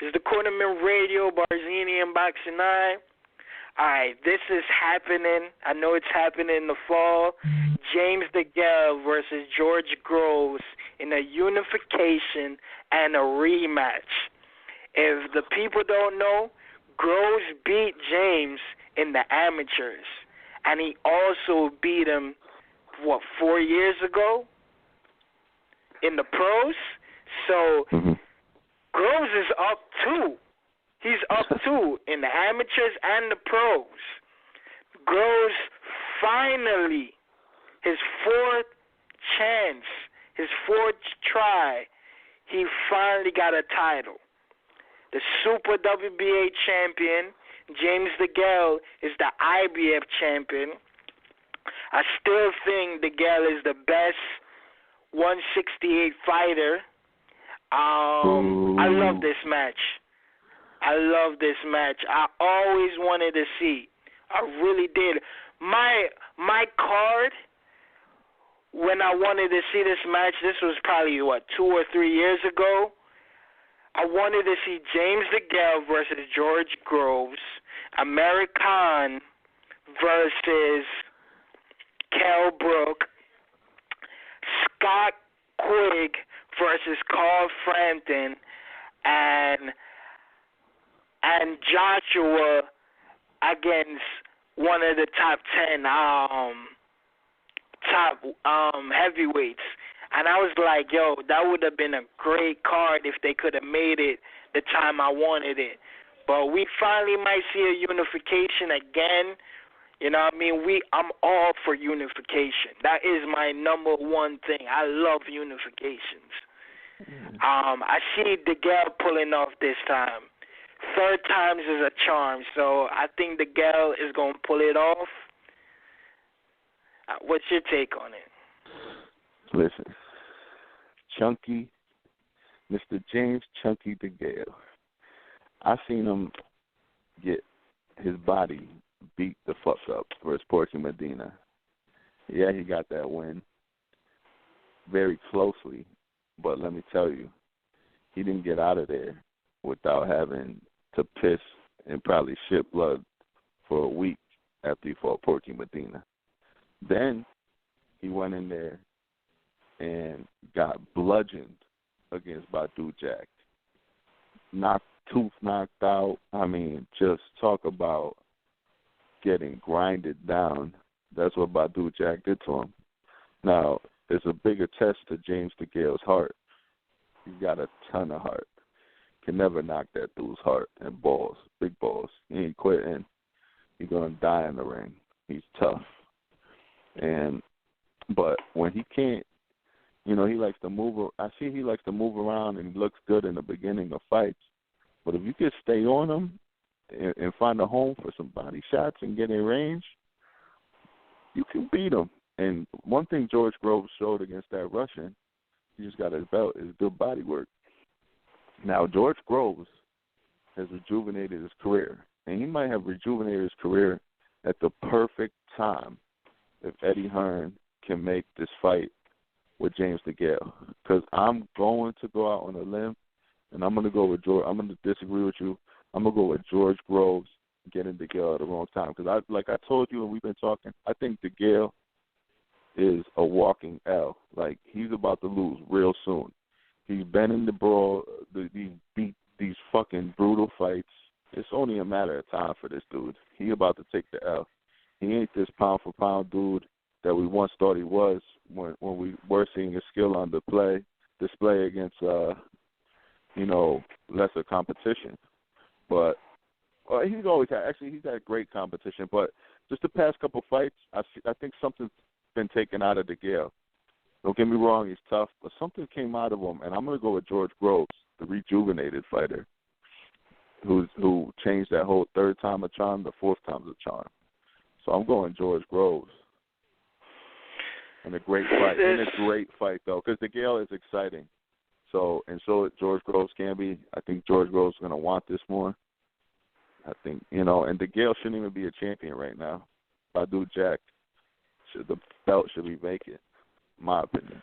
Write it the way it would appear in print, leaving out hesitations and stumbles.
It's the Cornerman Radio, Barzini and Boxingeye. Alright, this is happening. I know it's happening in the fall. James Degale versus George Groves in a unification and a rematch. If the people don't know, Groves beat James in the amateurs. And he also beat him, 4 years ago in the pros? So Groves is up too. He's up too in the amateurs and the pros. Groves finally, his fourth chance, his fourth try, he finally got a title. The Super WBA champion, James Degale, is the IBF champion. I still think Degale is the best 168 fighter. I love this match. I always wanted to see. I really did. My card, when I wanted to see this match, this was probably, 2 or 3 years ago. I wanted to see James Degale versus George Groves, American versus Kell Brook, Scott Quigg versus Carl Frampton, and Joshua against one of the top 10 heavyweights. And I was like, yo, that would have been a great card if they could have made it the time I wanted it. But we finally might see a unification again. You know what I mean? I'm all for unification. That is my number one thing. I love unifications. I see Degale pulling off this time. Third times is a charm, so I think Degale is going to pull it off. What's your take on it? Listen, Chunky, Mr. James Chunky Degale. I seen him get his body beat the fuck up versus Porky Medina. Yeah, he got that win very closely, but let me tell you, he didn't get out of there without having to piss and probably shit blood for a week after he fought Porky Medina. Then he went in there and got bludgeoned against Badu Jack. Tooth knocked out. I mean, just talk about getting grinded down. That's what Badu Jack did to him. Now, it's a bigger test to James Degale's heart. He's got a ton of heart. Can never knock that dude's heart and balls, big balls. He ain't quitting. He's going to die in the ring. He's tough. But when he can't, he likes to move. I see he likes to move around and he looks good in the beginning of fights. But if you can stay on him and find a home for some body shots and get in range, you can beat him. And one thing George Groves showed against that Russian, he just got his belt, is good body work. Now, George Groves has rejuvenated his career, and he might have rejuvenated his career at the perfect time if Eddie Hearn can make this fight with James Degale. Because I'm going to go out on a limb, and I'm going to go with George. I'm going to disagree with you. I'm going to go with George Groves getting Degale at the wrong time. Because, like I told you when we've been talking, I think Degale is a walking L. Like, he's about to lose real soon. He's been in the brawl, these fucking brutal fights. It's only a matter of time for this dude. He about to take the L. He ain't this pound-for-pound dude that we once thought he was when we were seeing his skill on display against, lesser competition. But he's had great competition. But just the past couple fights, I think something's been taken out of Degale. Don't get me wrong, he's tough, but something came out of him, and I'm going to go with George Groves, the rejuvenated fighter, who changed that whole third time a charm, the fourth time's a charm. So I'm going George Groves. And a great fight, though, because Degale is exciting. So George Groves can be. I think George Groves is going to want this more. I think, and Degale shouldn't even be a champion right now. Badu Jack, the belt should be vacant. My opinion.